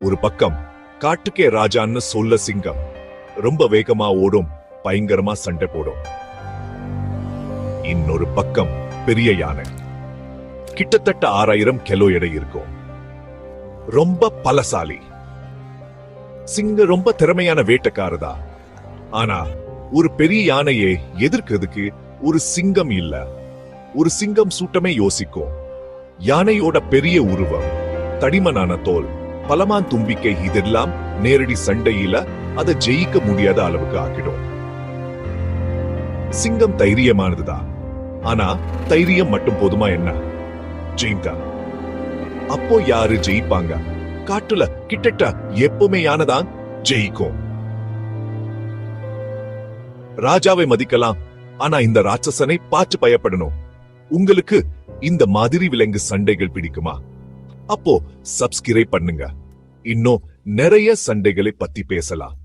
ஒரு பக்கம் காட்டுக்கே ராஜான்னு சொல்ல சிங்கம் ரொம்ப வேகமா ஓடும், பயங்கரமா சண்டை போடும். இன்னொரு பக்கம் பெரிய யானை, கிட்டத்தட்ட 6000 கிலோ எடை இருக்கும். ரொம்ப பலசாலி. சிங்கம் ரொம்ப திறமையான வேட்டைக்காரதா. ஆனா ஒரு பெரிய யானையை எதிர்க்கிறதுக்கு ஒரு சிங்கம் இல்ல. ஒரு சிங்கம் சூட்டமே யோசிக்கும். யானையோட பெரிய உருவம், தடிமனான தோல், பலமான் தும்பிக்கை இதெல்லாம் நேரடி சண்டையில அதை ஜெயிக்க முடியாத அளவுக்கு ஆக்கிடும். சிங்கம் தைரியமானதுதான். ஆனா தைரியம் மட்டும் போதுமா என்ன? ஜெயிந்தா அப்போ யாரு ஜெயிப்பாங்க? காட்டுல கிட்டட்ட எப்பவுமே யானைதான் ஜெயிக்கும். ராஜாவை மதிக்கலாம், ஆனா இந்த ராட்சசனை பார்த்து பயப்படணும். உங்களுக்கு இந்த மாதிரி விலங்கு சண்டைகள் பிடிக்குமா? அப்போ சப்ஸ்கிரைப் பண்ணுங்க. இன்னும் நிறைய சண்டைகளை பத்தி பேசலாம்.